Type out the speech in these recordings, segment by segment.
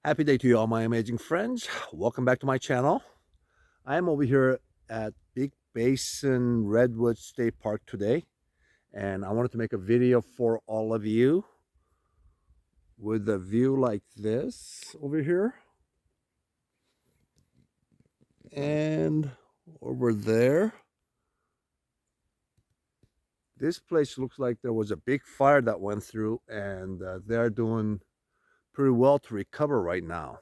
Happy day to you all, my amazing friends. Welcome back to my channel. I am over here at Big Basin Redwood State Park today, and I wanted to make a video for all of you with a view like this over here and over there. This place looks like there was a big fire that went through, and they're doing pretty well to recover right now.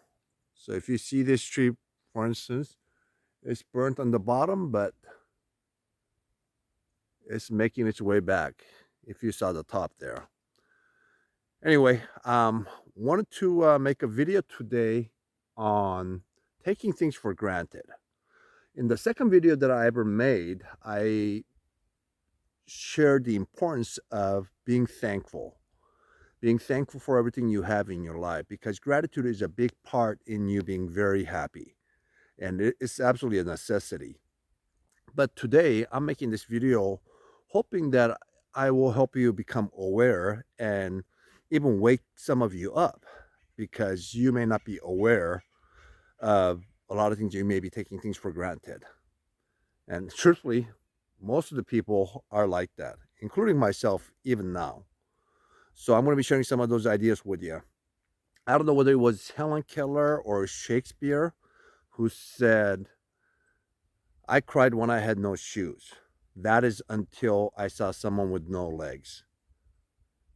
So if you see this tree, for instance, it's burnt on the bottom, but it's making its way back if you saw the top there. Anyway, wanted to make a video today on taking things for granted. In the second video that I ever made, I shared the importance of being thankful for everything you have in your life, because gratitude is a big part in you being very happy, and it's absolutely a necessity. But today I'm making this video hoping that I will help you become aware and even wake some of you up, because you may not be aware of a lot of things. You may be taking things for granted. And truthfully, most of the people are like that, including myself, even now. So I'm going to be sharing some of those ideas with you. I don't know whether it was Helen Keller or Shakespeare who said, "I cried when I had no shoes. That is until I saw someone with no legs."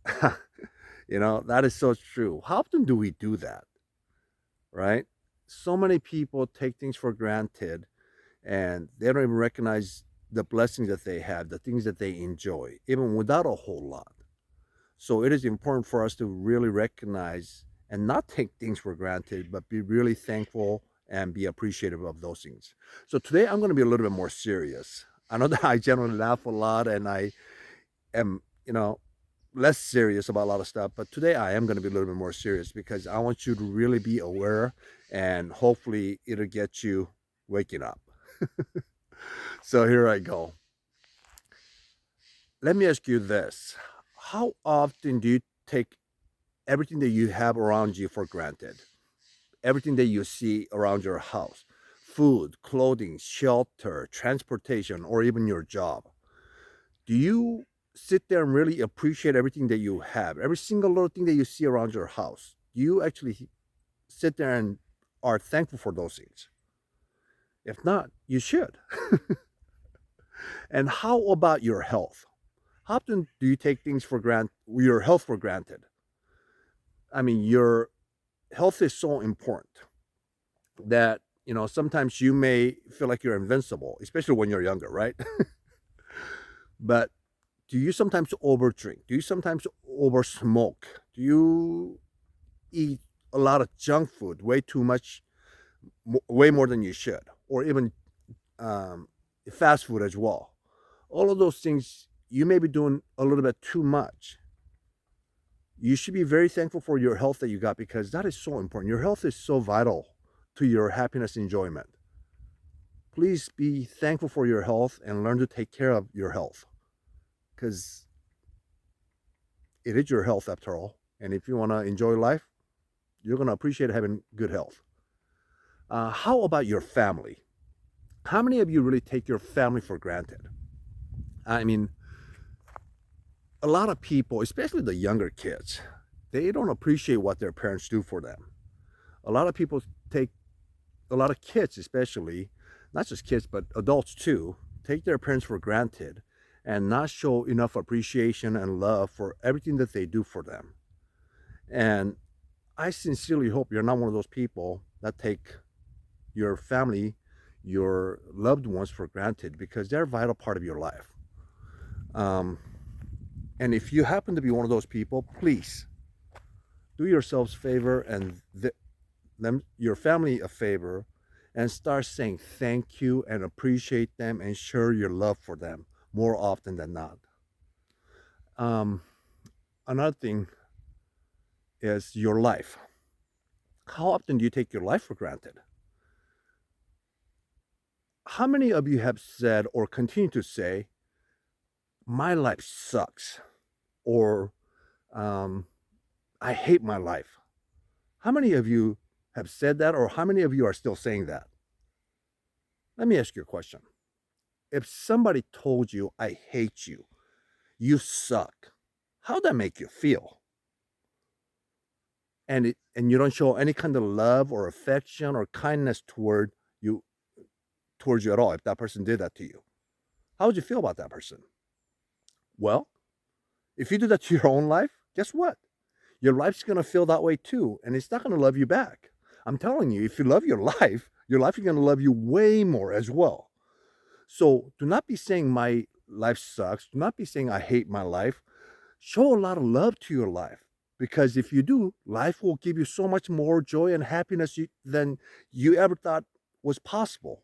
That is so true. How often do we do that, right? So many people take things for granted, and they don't even recognize the blessings that they have, the things that they enjoy, even without a whole lot. So it is important for us to really recognize and not take things for granted, but be really thankful and be appreciative of those things. So today I'm going to be a little bit more serious. I know that I generally laugh a lot and I am, less serious about a lot of stuff, but today I am going to be a little bit more serious because I want you to really be aware, and hopefully it'll get you waking up. So here I go. Let me ask you this. How often do you take everything that you have around you for granted? Everything that you see around your house, food, clothing, shelter, transportation, or even your job. Do you sit there and really appreciate everything that you have, every single little thing that you see around your house? Do you actually sit there and are thankful for those things? If not, you should. And how about your health? How often do you take things for granted, your health for granted? I mean, your health is so important that, sometimes you may feel like you're invincible, especially when you're younger, right? But do you sometimes overdrink? Do you sometimes oversmoke? Do you eat a lot of junk food, way too much, way more than you should, or even um, fast food as well? All of those things, you may be doing a little bit too much. You should be very thankful for your health that you got, because that is so important. Your health is so vital to your happiness and enjoyment. Please be thankful for your health and learn to take care of your health, because it is your health after all. And if you want to enjoy life, you're going to appreciate having good health. How about your family? How many of you really take your family for granted? I mean, a lot of people, especially the younger kids, they don't appreciate what their parents do for them. A lot of people take, a lot of kids, especially, not just kids, but adults too, take their parents for granted and not show enough appreciation and love for everything that they do for them. And I sincerely hope you're not one of those people that take your family, your loved ones for granted, because they're a vital part of your life. Um, and if you happen to be one of those people, please do yourselves a favor and them, your family a favor, and start saying thank you and appreciate them and share your love for them more often than not. Um, Another thing is your life. How often do you take your life for granted? How many of you have said or continue to say, "My life sucks," or um, "I hate my life"? How many of you have said that, or how many of you are still saying that? Let me ask you a question. If somebody told you, I hate you, you suck, how'd that make you feel? And you don't show any kind of love or affection or kindness you towards you at all if that person did that to you. How would you feel about that person? Well, if you do that to your own life, guess what? Your life's going to feel that way too, and it's not going to love you back. I'm telling you, if you love your life is going to love you way more as well. So do not be saying my life sucks. Do not be saying I hate my life. Show a lot of love to your life, because if you do, life will give you so much more joy and happiness than you ever thought was possible.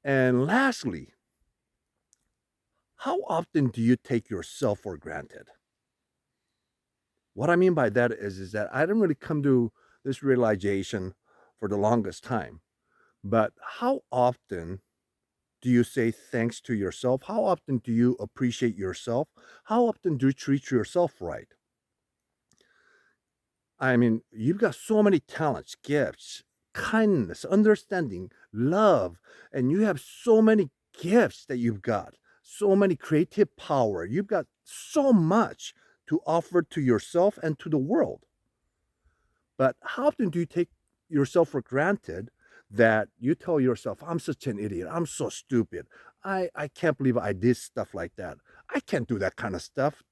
And lastly, how often do you take yourself for granted? What I mean by that is that I didn't really come to this realization for the longest time. But how often do you say thanks to yourself? How often do you appreciate yourself? How often do you treat yourself right? I mean, you've got so many talents, gifts, kindness, understanding, love, and you have so many gifts that you've got, so many creative power. You've got so much to offer to yourself and to the world. But how often do you take yourself for granted that you tell yourself, I'm such an idiot. I'm so stupid. I can't believe I did stuff like that. I can't do that kind of stuff.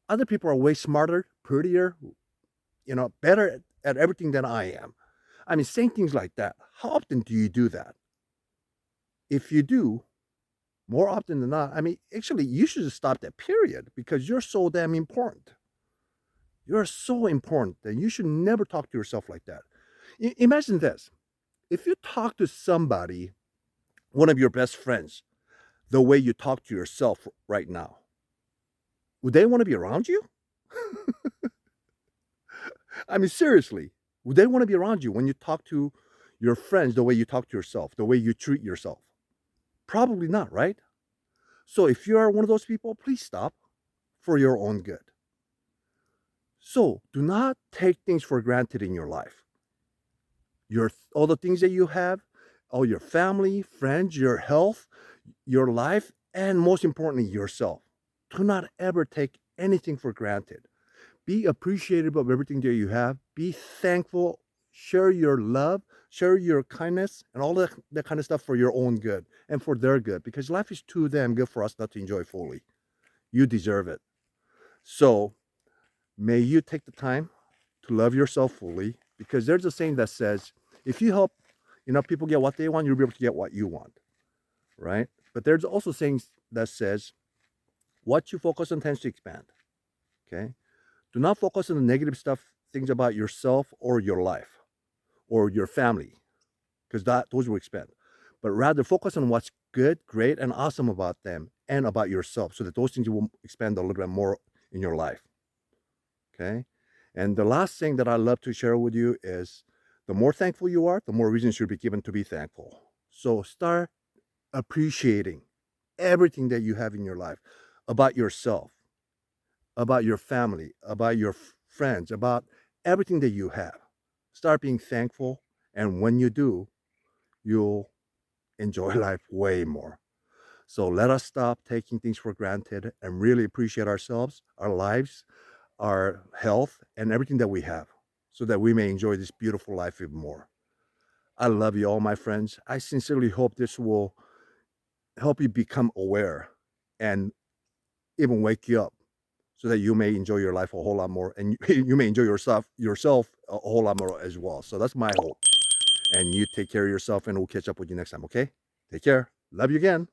Other people are way smarter, prettier, better at everything than I am. I mean, saying things like that. How often do you do that? If you do, more often than not, I mean, actually, you should just stop that period, because you're so damn important. You're so important that you should never talk to yourself like that. Imagine this. If you talk to somebody, one of your best friends, the way you talk to yourself right now, would they want to be around you? I mean, seriously, would they want to be around you when you talk to your friends the way you talk to yourself, the way you treat yourself? Probably not, right? So if you are one of those people, please stop for your own good. So do not take things for granted in your life. All the things that you have, all your family, friends, your health, your life, and most importantly, yourself. Do not ever take anything for granted. Be appreciative of everything that you have. Be thankful. Share your love, share your kindness, and all that kind of stuff for your own good and for their good, because life is too damn good for us not to enjoy fully. You deserve it. So may you take the time to love yourself fully, because there's a saying that says, if you help people get what they want, you'll be able to get what you want, right? But there's also sayings that says, what you focus on tends to expand. Okay? Do not focus on the negative stuff, things about yourself or your life or your family, because those will expand. But rather focus on what's good, great, and awesome about them and about yourself, so that those things will expand a little bit more in your life. Okay? And the last thing that I love to share with you is, the more thankful you are, the more reasons you'll be given to be thankful. So start appreciating everything that you have in your life, about yourself, about your family, about your friends, about everything that you have. Start being thankful, and when you do, you'll enjoy life way more. So let us stop taking things for granted and really appreciate ourselves, our lives, our health, and everything that we have, so that we may enjoy this beautiful life even more. I love you all, my friends. I sincerely hope this will help you become aware and even wake you up, so that you may enjoy your life a whole lot more, and you may enjoy yourself a whole lot more as well. So that's my hope. And you take care of yourself, and we'll catch up with you next time, okay? Take care. Love you again.